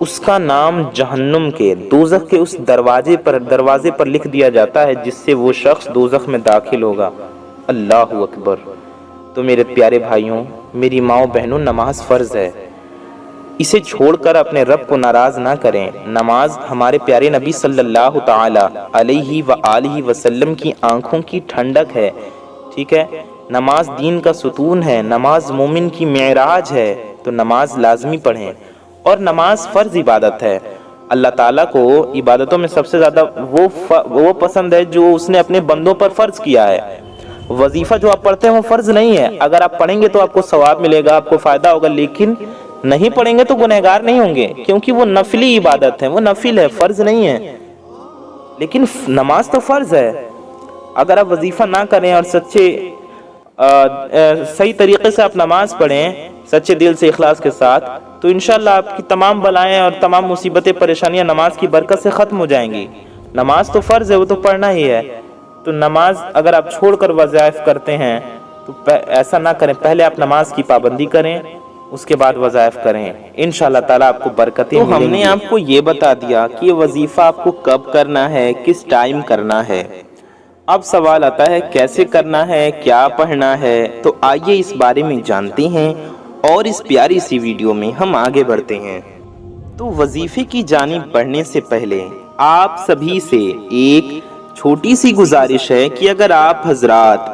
اس کا نام جہنم کے دوزخ کے اس دروازے پر لکھ دیا جاتا ہے جس سے وہ شخص دوزخ میں داخل ہوگا۔ اللہ اکبر۔ تو میرے پیارے بھائیوں، میری ماؤں بہنوں، نماز فرض ہے، اسے چھوڑ کر اپنے رب کو ناراض نہ کریں۔ نماز ہمارے پیارے نبی صلی اللہ تعالی علیہ وآلہ وسلم کی آنکھوں کی ٹھنڈک ہے، ٹھیک ہے؟ نماز دین کا ستون ہے، نماز مومن کی معراج ہے، تو نماز لازمی پڑھیں۔ اور نماز فرض عبادت ہے۔ اللہ تعالیٰ کو عبادتوں میں سب سے زیادہ وہ پسند ہے جو اس نے اپنے بندوں پر فرض کیا ہے۔ وظیفہ جو آپ پڑھتے ہیں وہ فرض نہیں ہے، اگر آپ پڑھیں گے تو آپ کو ثواب ملے گا، آپ کو فائدہ ہوگا، لیکن نہیں پڑھیں گے تو گنہگار نہیں ہوں گے، کیونکہ وہ نفلی عبادت ہے، وہ نفل ہے، فرض نہیں ہے۔ لیکن نماز تو فرض ہے۔ اگر آپ وظیفہ نہ کریں اور صحیح طریقے سے آپ نماز پڑھیں، سچے دل سے اخلاص کے ساتھ، تو انشاءاللہ آپ کی تمام بلائیں اور تمام مصیبتیں پریشانیاں نماز کی برکت سے ختم ہو جائیں گی۔ نماز تو فرض ہے، وہ تو پڑھنا ہی ہے۔ تو نماز اگر آپ چھوڑ کر وظائف کرتے ہیں تو ایسا نہ کریں، پہلے آپ نماز کی پابندی کریں، اس کے بعد وظائف کریں، انشاءاللہ تعالیٰ آپ کو برکتیں ملیں گی۔ تو ہم نے آپ کو یہ بتا دیا کہ یہ وظیفہ آپ کو کب کرنا ہے، کس ٹائم کرنا ہے۔ اب سوال آتا ہے کیسے کرنا ہے، کیا پڑھنا ہے؟ تو آئیے اس بارے میں جانتے ہیں اور اس پیاری سی ویڈیو میں ہم آگے بڑھتے ہیں۔ تو وظیفے کی جانب بڑھنے سے پہلے آپ سبھی سے ایک چھوٹی سی گزارش ہے کہ اگر آپ حضرات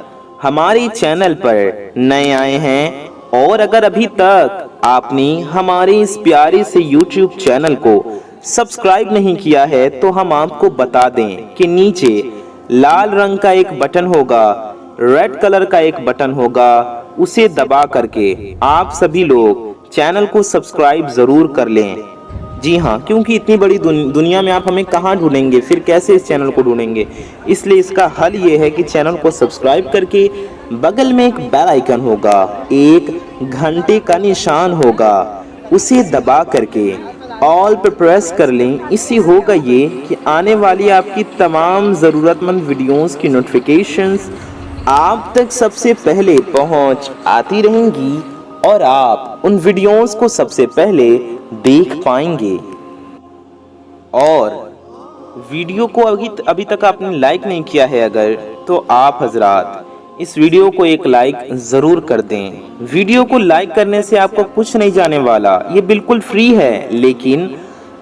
ہمارے چینل پر نئے آئے ہیں اور اگر ابھی تک آپ نے ہمارے اس پیارے سے یوٹیوب چینل کو سبسکرائب نہیں کیا ہے تو ہم آپ کو بتا دیں کہ نیچے لال رنگ کا ایک بٹن ہوگا، ریڈ کلر کا ایک بٹن ہوگا، اسے دبا کر کے آپ سبھی لوگ چینل کو سبسکرائب ضرور کر لیں۔ جی ہاں، کیونکہ اتنی بڑی دنیا میں آپ ہمیں کہاں ڈھونڈیں گے، پھر کیسے اس چینل کو ڈھونڈیں گے؟ اس لیے اس کا حل یہ ہے کہ چینل کو سبسکرائب کر کے بغل میں ایک بیل آئیکن ہوگا، ایک گھنٹے کا نشان ہوگا، اسے دبا کر کے آل پہ پریس کر لیں۔ اس سے ہوگا یہ کہ آنے والی آپ کی تمام ضرورت مند ویڈیوز کی نوٹیفیکیشنز آپ تک سب سے پہلے پہنچ آتی رہیں گی اور آپ ان ویڈیوز کو سب سے پہلے دیکھ پائیں گے۔ اور ویڈیو کو ابھی تک آپ نے لائک نہیں کیا ہے اگر، تو آپ حضرات اس ویڈیو کو ایک لائک ضرور کر دیں۔ ویڈیو کو لائک کرنے سے آپ کو کچھ نہیں جانے والا، یہ بالکل فری ہے، لیکن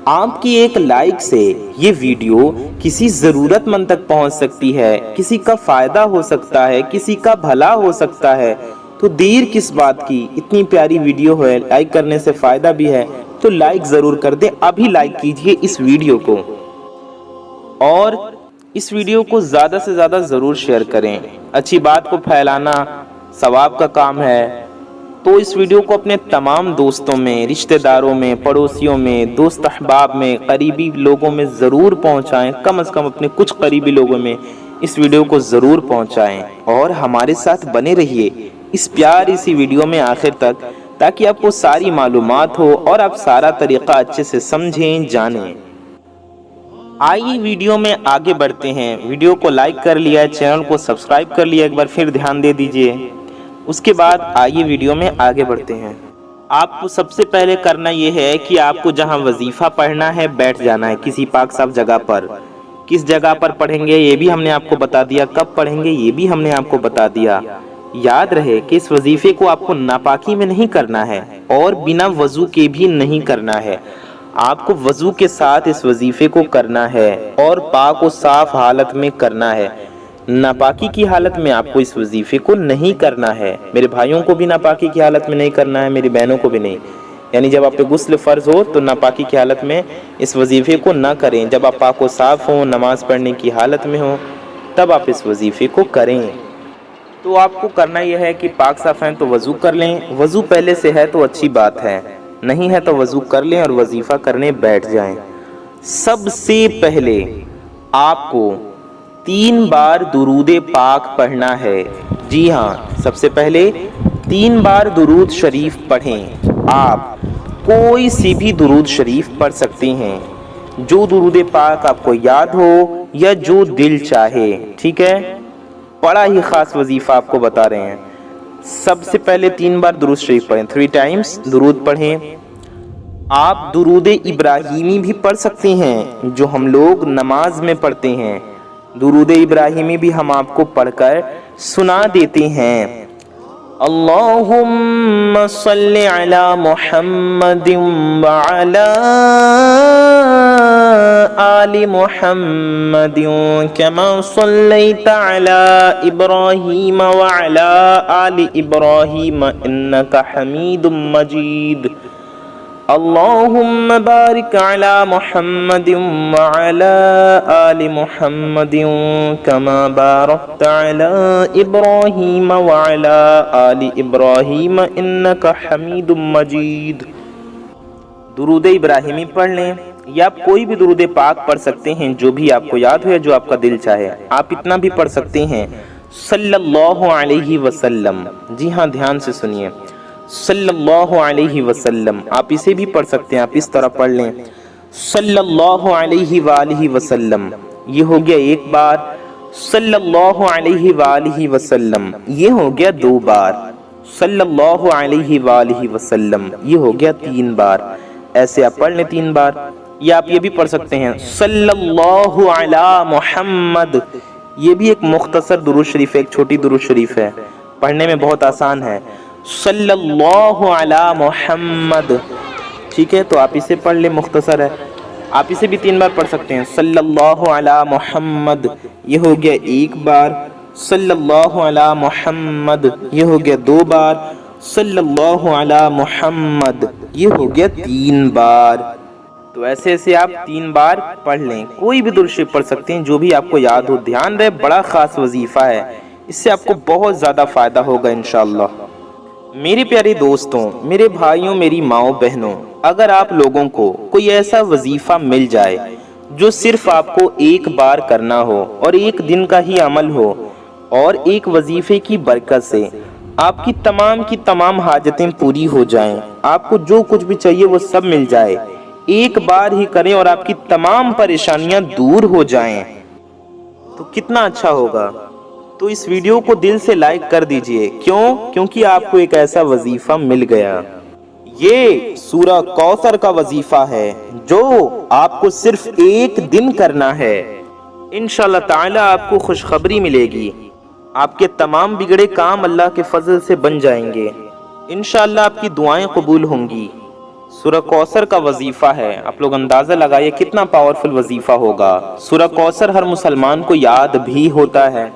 آپ کی ایک لائک سے یہ ویڈیو کسی ضرورت مند تک پہنچ سکتی ہے، کسی کا فائدہ ہو سکتا ہے، کسی کا بھلا ہو سکتا ہے۔ تو دیر کس بات کی، اتنی پیاری ویڈیو ہے، لائک کرنے سے فائدہ بھی ہے، تو لائک ضرور کر دیں۔ ابھی لائک کیجئے اس ویڈیو کو اور اس ویڈیو کو زیادہ سے زیادہ ضرور شیئر کریں۔ اچھی بات کو پھیلانا ثواب کا کام ہے، تو اس ویڈیو کو اپنے تمام دوستوں میں، رشتہ داروں میں، پڑوسیوں میں، دوست احباب میں، قریبی لوگوں میں ضرور پہنچائیں۔ کم از کم اپنے کچھ قریبی لوگوں میں اس ویڈیو کو ضرور پہنچائیں اور ہمارے ساتھ بنے رہیے اس پیاری سی ویڈیو میں آخر تک، تاکہ آپ کو ساری معلومات ہو اور آپ سارا طریقہ اچھے سے سمجھیں، جانیں۔ آئیے ویڈیو میں آگے بڑھتے ہیں۔ ویڈیو کو لائک کر لیا، چینل کو سبسکرائب کر لیا، ایک بار پھر دھیان دے دیجئے۔ اس کے بعد آئیے ویڈیو میں آگے بڑھتے ہیں۔ آپ کو سب سے پہلے کرنا یہ ہے کہ آپ کو جہاں وظیفہ پڑھنا ہے بیٹھ جانا ہے کسی پاک صاف جگہ پر۔ کس جگہ پر پڑھیں گے یہ بھی ہم نے آپ کو بتا دیا، کب پڑھیں گے یہ بھی ہم نے آپ کو بتا دیا۔ یاد رہے کہ اس وظیفے کو آپ کو ناپاکی میں نہیں کرنا ہے اور بنا وضو کے بھی نہیں کرنا ہے۔ آپ کو وضو کے ساتھ اس وظیفے کو کرنا ہے اور پاک و صاف حالت میں کرنا ہے۔ ناپاکی کی حالت میں آپ کو اس وظیفے کو نہیں کرنا ہے۔ میرے بھائیوں کو بھی ناپاکی کی حالت میں نہیں کرنا ہے، میری بہنوں کو بھی نہیں۔ یعنی جب آپ پہ غسل فرض ہو تو ناپاکی کی حالت میں اس وظیفے کو نہ کریں۔ جب آپ پاک و صاف ہوں، نماز پڑھنے کی حالت میں ہوں، تب آپ اس وظیفے کو کریں۔ تو آپ کو کرنا یہ ہے کہ پاک صاف ہیں تو وضو کر لیں۔ وضو پہلے سے ہے تو اچھی بات ہے، نہیں ہے تو وضو کر لیں اور وظیفہ کرنے بیٹھ جائیں۔ سب سے پہلے آپ کو 3 بار درود پاک پڑھنا ہے۔ جی ہاں، سب سے پہلے 3 بار درود شریف پڑھیں۔ آپ کوئی سی بھی درود شریف پڑھ سکتے ہیں، جو درود پاک آپ کو یاد ہو یا جو دل چاہے، ٹھیک ہے؟ بڑا ہی خاص وظیفہ آپ کو بتا رہے ہیں۔ سب سے پہلے 3 بار درود شریف پڑھیں، 3 ٹائمز درود پڑھیں۔ آپ درود ابراہیمی بھی پڑھ سکتے ہیں جو ہم لوگ نماز میں پڑھتے ہیں۔ درود ابراہیمی بھی ہم آپ کو پڑھ کر سنا دیتے ہیں۔ اللہم صلی علی محمد وعلی آل محمد کما صلیت علی ابراہیم وعلی آل ابراہیم انک حمید مجید۔ اللہم بارک علی محمد وعلی آل محمد کما بارکت علی ابراہیم وعلی آل ابراہیم انک حمید مجید۔ درود ابراہیمی پڑھ لیں یا آپ کوئی بھی درود پاک پڑھ سکتے ہیں جو بھی آپ کو یاد ہو یا جو آپ کا دل چاہے۔ آپ اتنا بھی پڑھ سکتے ہیں صلی اللہ علیہ وسلم۔ جی ہاں، دھیان سے سنیے، صلی اللہ علیہ وسلم۔ آپ اسے بھی پڑھ سکتے ہیں، آپ اس طرح پڑھ لیں صلی اللہ علیہ وآلہ وسلم، یہ ہو گیا ایک بار۔ صلی اللہ علیہ وآلہ وسلم، یہ ہو گیا دو بار۔ صلی اللہ علیہ وآلہ وسلم، یہ ہو گیا تین بار۔ ایسے آپ پڑھ لیں تین بار۔ یا آپ یہ بھی پڑھ سکتے ہیں صلی اللہ علی محمد، یہ بھی ایک مختصر درود شریف ہے، ایک چھوٹی درود شریف ہے، پڑھنے میں بہت آسان ہے۔ صلی اللہ علی محمد، ٹھیک ہے، تو آپ اسے پڑھ لیں، مختصر ہے، آپ اسے بھی تین بار پڑھ سکتے ہیں۔ صلی اللہ علی محمد، یہ ہو گیا ایک بار۔ صلی اللہ علی محمد، یہ ہو گیا دو بار۔ صلی اللہ علی محمد، یہ ہو گیا تین بار۔ تو ایسے ایسے آپ تین بار پڑھ لیں، کوئی بھی درود شریف پڑھ سکتے ہیں جو بھی آپ کو یاد ہو۔ دھیان رہے، بڑا خاص وظیفہ ہے، اس سے آپ کو بہت زیادہ فائدہ ہوگا انشاءاللہ۔ میرے پیارے دوستوں، میرے بھائیوں، میری ماؤں بہنوں، اگر آپ لوگوں کو کوئی ایسا وظیفہ مل جائے جو صرف آپ کو ایک بار کرنا ہو اور ایک دن کا ہی عمل ہو، اور ایک وظیفے کی برکت سے آپ کی تمام حاجتیں پوری ہو جائیں، آپ کو جو کچھ بھی چاہیے وہ سب مل جائے، ایک بار ہی کریں اور آپ کی تمام پریشانیاں دور ہو جائیں، تو کتنا اچھا ہوگا۔ تو اس ویڈیو کو دل سے لائک کر دیجئے، کیونکہ آپ کو ایک ایسا وظیفہ مل گیا۔ یہ سورہ کوثر کا وظیفہ ہے جو آپ کو صرف ایک دن کرنا ہے۔ انشاءاللہ تعالی آپ کو خوشخبری ملے گی، آپ کے تمام بگڑے کام اللہ کے فضل سے بن جائیں گے، انشاءاللہ آپ کی دعائیں قبول ہوں گی۔ سورہ کوثر کا وظیفہ ہے، آپ لوگ اندازہ لگائیے کتنا پاورفل وظیفہ ہوگا۔ سورہ کوثر ہر مسلمان کو یاد بھی ہوتا ہے۔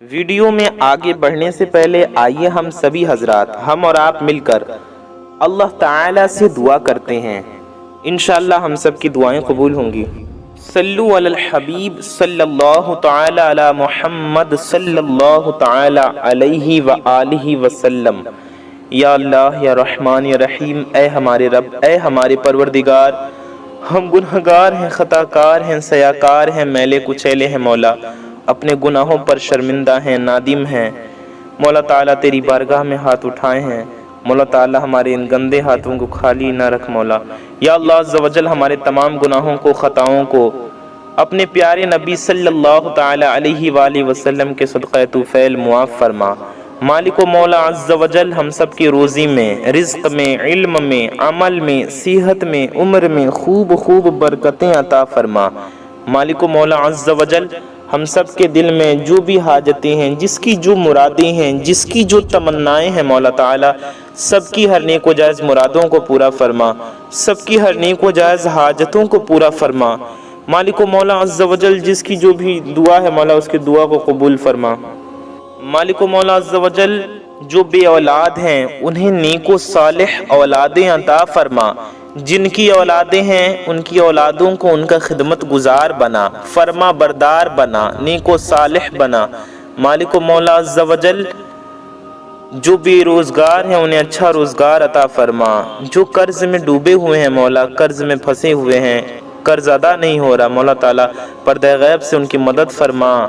ویڈیو میں آگے بڑھنے سے پہلے آئیے ہم سبھی حضرات، ہم اور آپ مل کر اللہ تعالی سے دعا کرتے ہیں، انشاءاللہ ہم سب کی دعائیں قبول ہوں گی۔ صلو علی الحبیب صلی اللہ تعالی علی محمد صلی اللہ تعالی علیہ وآلہ وسلم۔ یا اللہ، یا رحمان، یا رحیم، اے ہمارے رب، اے ہمارے پروردگار، ہم گنہگار ہیں، خطا کار ہیں، سیاکار ہیں، میلے کچیلے ہیں مولا، اپنے گناہوں پر شرمندہ ہیں، نادم ہیں مولا تعالیٰ، تیری بارگاہ میں ہاتھ اٹھائے ہیں مولا تعالیٰ، ہمارے ان گندے ہاتھوں کو خالی نہ رکھ مولا۔ یا اللہ عز و جل، ہمارے تمام گناہوں کو، خطاؤں کو اپنے پیارے نبی صلی اللہ تعالی علیہ وآلہ وسلم کے صدقہ توفیل معاف فرما۔ مالک و مولا عز و جل، ہم سب کی روزی میں، رزق میں، علم میں، عمل میں، صحت میں، عمر میں خوب برکتیں عطا فرما۔ مالک و مولا عز و جل، ہم سب کے دل میں جو بھی حاجتیں ہیں، جس کی جو مرادیں ہیں، جس کی جو تمنائیں ہیں مولا تعالیٰ، سب کی ہر نیک و جائز مرادوں کو پورا فرما، سب کی ہر نیک و جائز حاجتوں کو پورا فرما۔ مالک و مولا عز و جل، جس کی جو بھی دعا ہے مولا، اس کی دعا کو قبول فرما۔ مالک و مولا عز و جل، جو بے اولاد ہیں انہیں نیک و صالح اولادیں عطا فرما، جن کی اولادیں ہیں ان کی اولادوں کو ان کا خدمت گزار بنا، فرما بردار بنا، نیک و صالح بنا۔ مالک و مولا عز و جل، جو بے روزگار ہیں انہیں اچھا روزگار عطا فرما، جو قرض میں ڈوبے ہوئے ہیں مولا، قرض میں پھنسے ہوئے ہیں، قرض ادا نہیں ہو رہا مولا تعالیٰ، پردہ غیب سے ان کی مدد فرما۔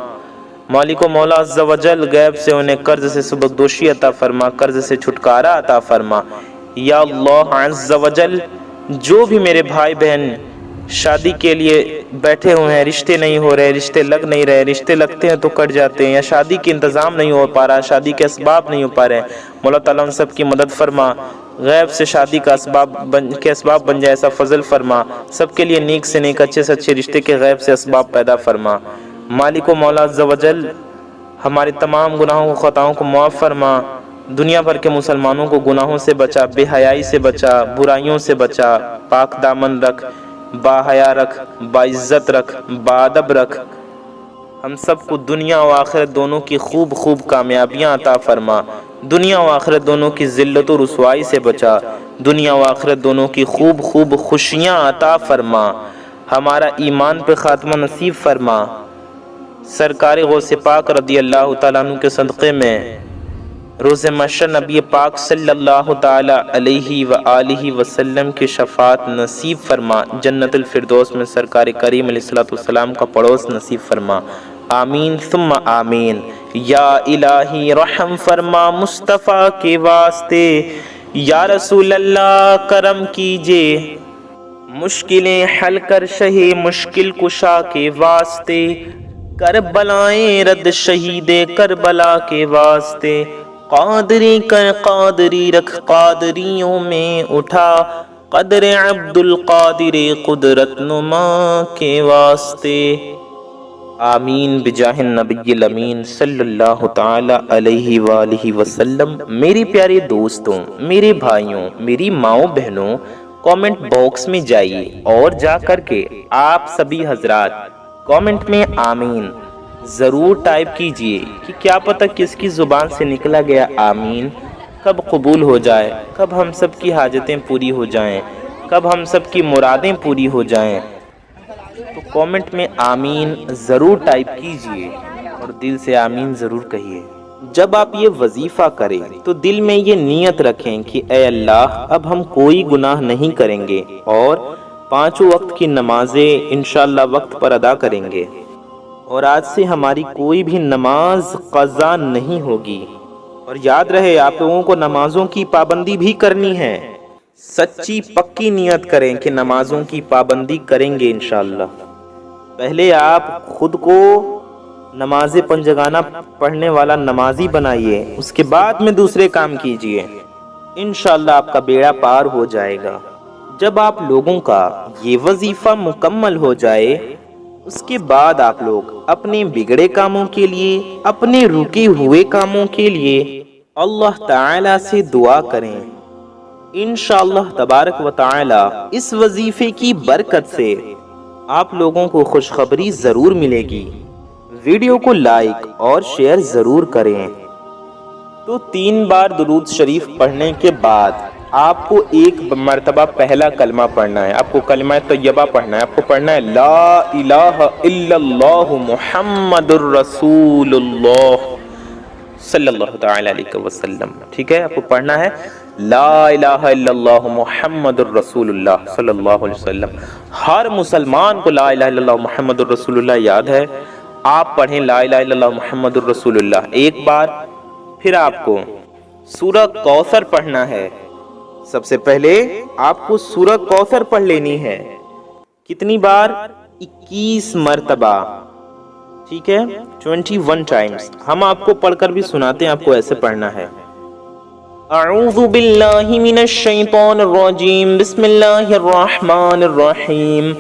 مالک و مولا عز و جل، غیب سے انہیں قرض سے سبکدوشی عطا فرما، قرض سے چھٹکارا عطا فرما۔ یا اللہ عز و جل، جو بھی میرے بھائی بہن شادی کے لیے بیٹھے ہوئے ہیں، رشتے نہیں ہو رہے، رشتے لگ نہیں رہے، رشتے لگتے ہیں تو کٹ جاتے ہیں، یا شادی کے انتظام نہیں ہو پا رہا، شادی کے اسباب نہیں ہو پا رہے ہیں، مولا تعالیٰ ان سب کی مدد فرما، غیب سے شادی کا اسباب بن جائے ایسا فضل فرما، سب کے لیے نیک سے نیک اچھے سے اچھے رشتے کے غیب سے اسباب پیدا فرما۔ مالک و مولا عز و جل ہمارے تمام گناہوں و خطاؤں کو معاف فرما، دنیا بھر کے مسلمانوں کو گناہوں سے بچا، بے حیائی سے بچا، برائیوں سے بچا، پاک دامن رکھ، با حیا رکھ، با عزت رکھ، با ادب رکھ، ہم سب کو دنیا و آخرت دونوں کی خوب خوب کامیابیاں عطا فرما، دنیا و آخرت دونوں کی ذلت و رسوائی سے بچا، دنیا و آخرت دونوں کی خوب خوب خوشیاں عطا فرما، ہمارا ایمان پہ خاتمہ نصیب فرما، سرکار غوث پاک رضی اللہ تعالیٰ عنہ کے صدقے میں روز محشر نبی پاک صلی اللہ تعالی علیہ وآلہ وسلم کی شفاعت نصیب فرما، جنت الفردوس میں سرکار کریم علیہ السلام کا پڑوس نصیب فرما، آمین ثم آمین۔ یا الہی رحم فرما مصطفیٰ کے واسطے، یا رسول اللہ کرم کیجئے، مشکلیں حل کر شہ مشکل کشا کے واسطے، کربلائیں رد شہید کربلا کے واسطے، قادری کر قادری رکھ قادریوں میں اٹھا، قدر عبد القادر قدرت نما کے واسطے، آمین بجاہ النبی الامین صلی اللہ تعالی علیہ وآلہ وسلم۔ میرے پیارے دوستوں، میرے بھائیوں، میری ماؤں بہنوں، کامنٹ باکس میں جائیے اور جا کر کے آپ سبھی حضرات کامنٹ میں آمین ضرور ٹائپ کیجئے کہ کیا پتہ کس کی زبان سے نکلا گیا آمین کب قبول ہو جائے، کب ہم سب کی حاجتیں پوری ہو جائیں، کب ہم سب کی مرادیں پوری ہو جائیں۔ تو کامنٹ میں آمین ضرور ٹائپ کیجئے اور دل سے آمین ضرور کہیے۔ جب آپ یہ وظیفہ کریں تو دل میں یہ نیت رکھیں کہ اے اللہ اب ہم کوئی گناہ نہیں کریں گے اور 5 وقت کی نمازیں انشاءاللہ وقت پر ادا کریں گے، اور آج سے ہماری کوئی بھی نماز قضا نہیں ہوگی۔ اور یاد رہے آپ لوگوں کو نمازوں کی پابندی بھی کرنی ہے، سچی پکی نیت کریں کہ نمازوں کی پابندی کریں گے انشاءاللہ۔ پہلے آپ خود کو نماز پنجگانہ پڑھنے والا نمازی بنائیے، اس کے بعد میں دوسرے کام کیجئے، انشاءاللہ آپ کا بیڑا پار ہو جائے گا۔ جب آپ لوگوں کا یہ وظیفہ مکمل ہو جائے اس کے بعد آپ لوگ اپنے بگڑے کاموں کے لیے، اپنے رکے ہوئے کاموں کے لیے اللہ تعالی سے دعا کریں، انشاءاللہ تبارک و تعالی اس وظیفے کی برکت سے آپ لوگوں کو خوشخبری ضرور ملے گی۔ ویڈیو کو لائک اور شیئر ضرور کریں۔ تو 3 بار درود شریف پڑھنے کے بعد آپ کو ایک مرتبہ پہلا کلمہ پڑھنا ہے، آپ کو کلمہ طیبہ پڑھنا ہے، آپ کو پڑھنا ہے لا الہ الا اللہ محمد الرسول اللہ صلی اللہ تعالی علیہ وسلم، ٹھیک ہے؟ آپ کو پڑھنا ہے لا الہ الا اللہ محمد الرسول اللہ صلی اللہ علیہ وسلم۔ ہر مسلمان کو لا الہ الا اللہ محمد الرسول اللہ یاد ہے، آپ پڑھیں لا الہ الا اللہ محمد الرسول اللہ ایک بار۔ پھر آپ کو سورہ کوثر پڑھنا ہے، سب سے پہلے آپ کو سورہ کوثر پڑھ لینی ہے، کتنی بار؟ 21 مرتبہ، ٹھیک ہے؟ 21 ٹائمز۔ ہم آپ کو پڑھ کر بھی سناتے ہیں، آپ کو ایسے پڑھنا ہے۔ اعوذ باللہ من الشیطان الرجیم، بسم اللہ الرحمن الرحیم،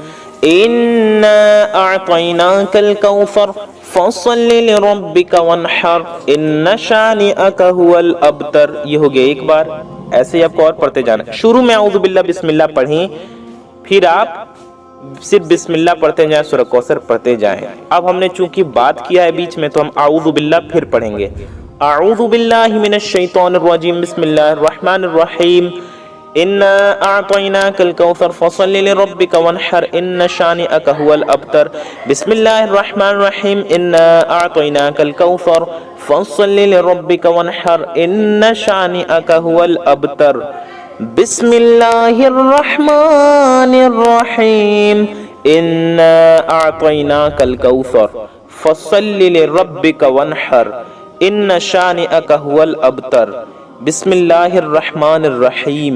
اِنَّا أَعْطَيْنَاكَ الْكَوْثَرَ فَصَلِّ لِرَبِّكَ وَانْحَرْ إِنَّ شَانِئَكَ هُوَ الْأَبْتَرُ۔ یہ ہو گیا ایک بار، ایسے ہی آپ کو اور پڑھتے جانا۔ شروع میں اعوذ باللہ بسم اللہ پڑھیں، پھر آپ صرف بسم اللہ پڑھتے جائیں، سورہ کوثر پڑھتے جائیں۔ اب ہم نے چونکہ بات کیا ہے بیچ میں تو ہم اعوذ باللہ پھر پڑھیں گے۔ اعوذ باللہ من الشیطان الرجیم، بسم اللہ الرحمن الرحیم، اِنَّا أَعْطَيْنَاكَ الْكَوْثَرَ فَصَلِّ لِرَبِّكَ وَانْحَرْ إِنَّ شَانِئَكَ هُوَ الْأَبْتَرُ۔ بسم اللہ الرحمن الرحیم، اِنَّا أَعْطَيْنَاكَ الْكَوْثَرَ فَصَلِّ لِرَبِّكَ وَانْحَرْ إِنَّ شَانِئَكَ هُوَ الْأَبْتَرُ۔ بسم اللہ الرحمن الرحیم، اِنَّا أَعْطَيْنَاكَ الْكَوْثَرَ فَصَلِّ لِرَبِّكَ وَانْحَرْ إِنَّ شَانِئَكَ هُوَ الْأَبْتَرُ۔ بسم اللہ الرحمن الرحیم،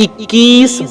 21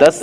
10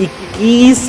21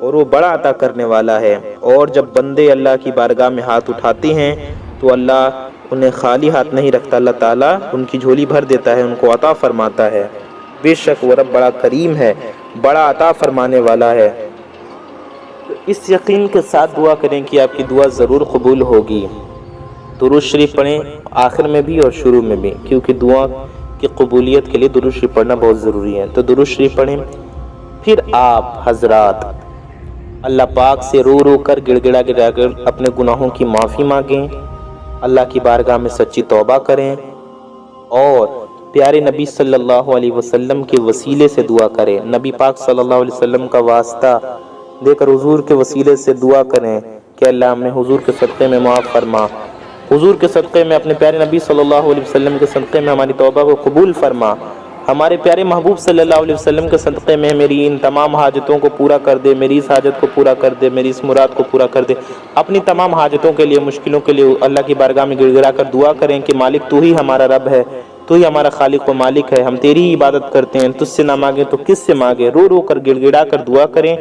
اور وہ بڑا عطا کرنے والا ہے۔ اور جب بندے اللہ کی بارگاہ میں ہاتھ اٹھاتے ہیں تو اللہ انہیں خالی ہاتھ نہیں رکھتا، اللہ تعالیٰ ان کی جھولی بھر دیتا ہے، ان کو عطا فرماتا ہے۔ بے شک وہ رب بڑا کریم ہے، بڑا عطا فرمانے والا ہے۔ تو اس یقین کے ساتھ دعا کریں کہ آپ کی دعا ضرور قبول ہوگی۔ درود شریف پڑھیں آخر میں بھی اور شروع میں بھی، کیونکہ دعا کی قبولیت کے لیے درود شریف پڑھنا بہت ضروری ہے۔ تو درود شریف پڑھیں، پھر آپ حضرات اللہ پاک سے رو رو کر گڑ گڑا گڑا کر اپنے گناہوں کی معافی مانگیں، اللہ کی بارگاہ میں سچی توبہ کریں، اور پیارے نبی صلی اللہ علیہ وسلم کے وسیلے سے دعا کریں۔ نبی پاک صلی اللہ علیہ وسلم کا واسطہ دے کر حضور کے وسیلے سے دعا کریں کہ اللہ ہمیں حضور کے صدقے میں معاف فرما، حضور کے صدقے میں، اپنے پیارے نبی صلی اللہ علیہ وسلم کے صدقے میں ہماری توبہ کو قبول فرما، ہمارے پیارے محبوب صلی اللہ علیہ وسلم کے صدقے میں میری ان تمام حاجتوں کو پورا کر دے، میری اس حاجت کو پورا کر دے، میری اس مراد کو پورا کر دے۔ اپنی تمام حاجتوں کے لیے، مشکلوں کے لیے اللہ کی بارگاہ میں گڑ گڑا کر دعا کریں کہ مالک تو ہی ہمارا رب ہے، تو ہی ہمارا خالق و مالک ہے، ہم تیری ہی عبادت کرتے ہیں، تجھ سے نہ مانگیں تو کس سے مانگیں۔ رو رو کر گڑ گڑا کر دعا کریں،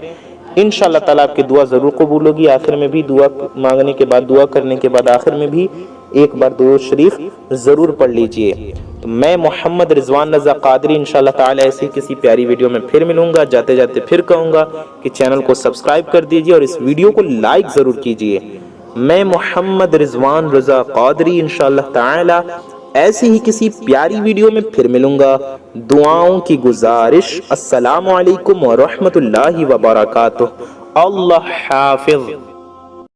انشاءاللہ تعالیٰ آپ کی دعا ضرور قبول ہوگی۔ آخر میں بھی دعا مانگنے کے بعد، دعا کرنے کے بعد آخر میں بھی ایک بار درود شریف ضرور پڑھ لیجئے۔ تو میں محمد رضوان رضا قادری انشاءاللہ تعالیٰ ایسی کسی پیاری ویڈیو میں پھر ملوں گا۔ جاتے جاتے پھر کہوں گا کہ چینل کو سبسکرائب کر دیجئے اور اس ویڈیو کو لائک ضرور کیجئے۔ میں محمد رضوان رضا قادری انشاءاللہ تعالیٰ ایسی ہی کسی پیاری ویڈیو میں پھر ملوں گا۔ دعاؤں کی گزارش، السلام علیکم ورحمۃ اللہ وبرکاتہ۔ اللہ حافظ۔